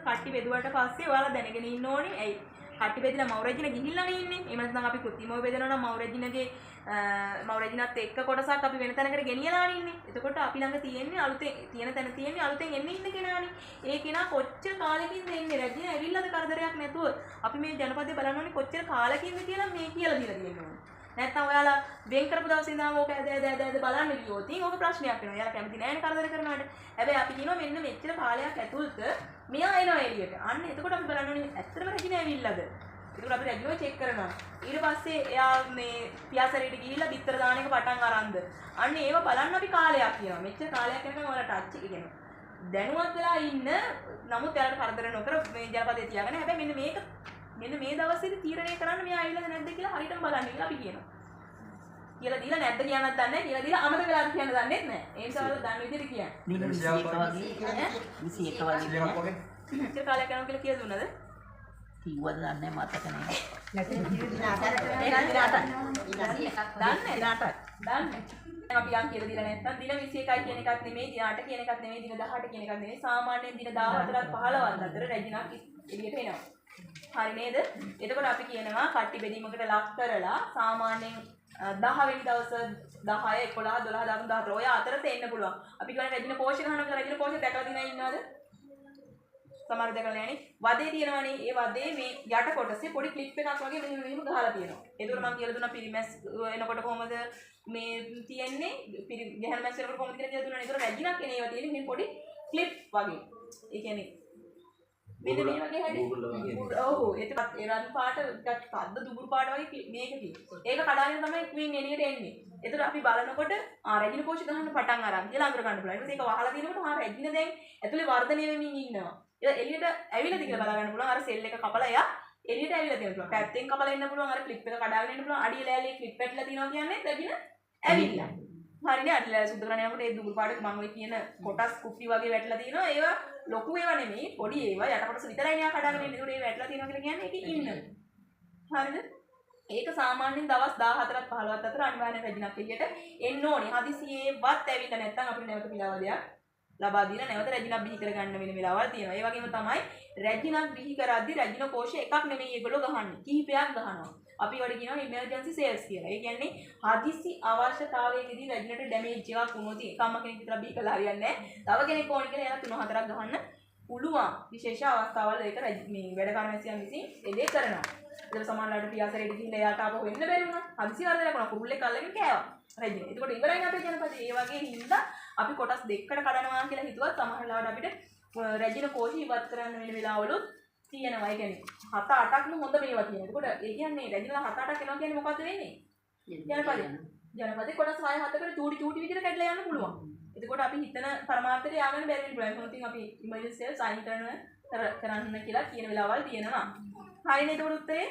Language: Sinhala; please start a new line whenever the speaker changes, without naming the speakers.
කට්ටි බෙදුවට පස්සේ ඔයාලා දැනගෙන ඉන්න ඕනේ. ඇයි? කට්ටි බෙදලා මවුරජින ගිහිල්ලානේ ඉන්නේ. එහෙම නැත්නම් අපි කෘත්‍රිමව බෙදනවා නම් මවුරජිනත් එක්ක කොටසක් අපි වෙන තැනකට ගෙනියලානේ ඉන්නේ. එතකොට අපි ළඟ තියෙන තැන තියෙන්නේ අලුතෙන් එන්න ඉන්න කෙනානේ. ඒ කෙනා කොච්චර කාලෙකින්ද එන්නේ? රජින ඇවිල්ලාද කරදරයක් නැතුව අපි මේ ජනපදේ බලන්න ඕනේ කොච්චර කාලෙකින්ද කියලා මේ කියලා දීලා තියෙනවා. නැත්තම් ඔයාලා වෙන් කරපු දවසේ ඉඳන් ඕක ඇද බලන්න ගියොත් ඕක ප්‍රශ්නයක් වෙනවා. ඔයාලා කැමති නෑනේ කරදර කරනවාට. හැබැයි අපි කියනවා මෙන්න මෙච්චර කාලයක් ඇතුළත මෙයා එනවා එළියට. අන්න එතකොට අපි බලන්න ඕනේ ඇත්තටම රජින ඇවිල්ලාද? එතකොට අපි රජිනව චෙක් කරනවා. ඊට පස්සේ එයා මේ පියාසරේට ගිහිල්ලා බිත්තර දාන එක පටන් අරන්ද. අන්න ඒව බලන්න අපි කාලයක් කියනවා. මෙච්චර කාලයක් යනකම් ඔයාලා ටච් එක කියනවා. දැනුවත් වෙලා ඉන්න නමුත් එයාලට කරදර නොකර මේ ජනපදේ තියාගෙන හැබැයි මෙන්න මේ දවසේදී තීරණය කරන්න මෙයා ආවිල්ලාද නැද්ද කියලා හරියටම බලන්න කියලා අපි කියනවා. කියලා දීලා නැද්ද කියන්නත් දන්නේ නැහැ. කියලා දීලා අමතක වෙලාද කියන්න දන්නේ නැහැ. ඒ නිසා ඔයාලා දන්න විදිහට කියන්න.
21 වගේ.
මෙච්චර කාලයක් යනවා කියලා කියලා දුන්නද?
කිව්වද දන්නේ මතක නැහැ.
දන්නේ. අපි යම් කියලා දීලා නැත්නම් දින 21යි කියන එකක් නෙමෙයි, දින 8 කියන එකක් නෙමෙයි, දින 18 කියන එකක් නෙමෙයි. සාමාන්‍යයෙන් දින 14ක් 15ක් අතර රැජිනක් එළියට එනවා. හරි නේද? එතකොට අපි කියනවා කට්ටි බෙදීමකට ලක් කරලා සාමාන්‍යයෙන් 10 වෙනි දවස් 10 11 12 13 14 ඔය අතරත එන්න පුළුවන්. අපි කියන්නේ රැජින කෝෂ ගහනවා කියලා රැජින කෝෂ දැකලා දිනා ඉන්නවද? සමහර දැකලා නැණි. වදේ තියෙනවනේ. ඒ වදේ මේ යට කොටසේ පොඩි ක්ලිප් එකක් වගේ මෙහෙම ගහලා තියෙනවා. ඒකට මම කියලා දුන්නා පිරිමැස් එනකොට කොහමද මේ තියෙන්නේ? ගැහණු මැස් එනකොට කොහමද කියලා දුන්නා. ඒකට රැජිනක් එන ඒවා තියෙන්නේ මේ පොඩි ක්ලිප් වගේ. ඒ කියන්නේ මෙන්න මේ වගේ හැටි. ඔව් ඒකත් ඒ රන් පාට කද්ද දුඹුරු පාට වගේ මේක තියෙන්නේ. ඒක කඩාගෙන තමයි ක්වීන් එළියට එන්නේ. ඒතර අපි බලනකොට රැජින කෝෂ ගහන්න පටන් අරන් කියලා අඳුර ගන්න පුළුවන්. ඊට පස්සේ ඒක වහලා දිනනකොට රැජින දැන් ඇතුලේ වර්ධනය වෙමින් ඉන්නවා. ඒක එළියට ඇවිල්ලාද කියලා බලා ගන්න පුළුවන්. අර සෙල් එක කපලා එයා එළියට ඇවිල්ලා තියෙනවා. පැත්තෙන් කපලා එන්න පුළුවන්. අර ක්ලිප් එක කඩාගෙන එන්න පුළුවන්. අඩිය ලෑල්ලේ ක්ලිප් පැටලා තියෙනවා කියන්නේ රැජින ඇවිල්ලා. හරිනේ අඩිය ලෑල්ල සුද්ධ කරන්න යනකොට ඒ දුඹුරු පාට මම ඔය කියන කොටස් කුප්පි වගේ වැටලා තියෙනවා. ඒවා ලොකු ඒවා නෙමෙයි පොඩි ඒවා යට කොටස විතරයි න්යා කඩාගෙන ඉන්නේ. ඒකට ඒ වැටලා තියෙනවා කියලා කියන්නේ ඒකේ ඉන්න. හරිද? ඒක සාමාන්‍යයෙන් දවස් 14ක් 15ක් අතර අනිවාර්යෙන් රැජිනක් එළියට එන්න ඕනේ. හදිසියෙවත් ඇවිල්ලා නැත්නම් අපිට නැවත පිළාවලයක් ලබා දීලා නැවත රැජිනක් බිහි කරගන්න වෙන වෙලාවල් තියෙනවා. ඒ වගේම තමයි රැජිනක් බිහි කරද්දී රැජින කෝෂ එකක් නෙමෙයි ඒගොල්ලෝ ගහන්නේ. කිහිපයක් ගහනවා. අපි වල කියනවා ඉමර්ජන්සි සේල්ස් කියලා. ඒ කියන්නේ හදිසි අවශ්‍යතාවයකදී රැජිනට ඩැමේජ් එකක් වුණොත් එකම කෙනෙක් විතර බිහි කළා හරියන්නේ නැහැ. තව කෙනෙක් ඕන කියලා එයාලා 3-4ක් ගහන්න පුළුවන්. විශේෂ අවස්ථාවල ඒක මේ වැඩ කරනසියන් විසින් එදේ කරනවා. ඒක සමානලාට පියාසරේට ගිහිල්ලා එයාට ආපහු වෙන්න බැරි වුණා. හදිසි වරදයක් වුණා. කුරුල්ලෙක් අල්ලගෙන කෑවා. රැජින. ඒකට ඉවරයි අපේ ජනපදේ. ඒ වගේ හින්දා අපි කොටස් දෙකකට කඩනවා කියලා හිතුවත් සමහරලාට අපිට රැජින කෝෂ ඉවත් කරන්න වෙන වෙලාවලුත් තියෙනවා. ඒ කියන්නේ 7-8ක්ම හොඳ මේවා තියෙනවා. ඒකට ඒ කියන්නේ රැජිනලා 7-8ක් එනවා කියන්නේ මොකද්ද වෙන්නේ? ජනපදේ කොටස් 6-7කට චූටි විදිහට කැඩලා යන්න පුළුවන්. එතකොට අපි හිතන පරමාර්ථයට ය아가න්න බැරි වෙන පුළුවන්. මොකද අපි ඉමේජ් සෙල් සයින් කරන්න කියලා කියන වෙලාවල් තියෙනවා. හරිනේ. ඒකට උත්තරේ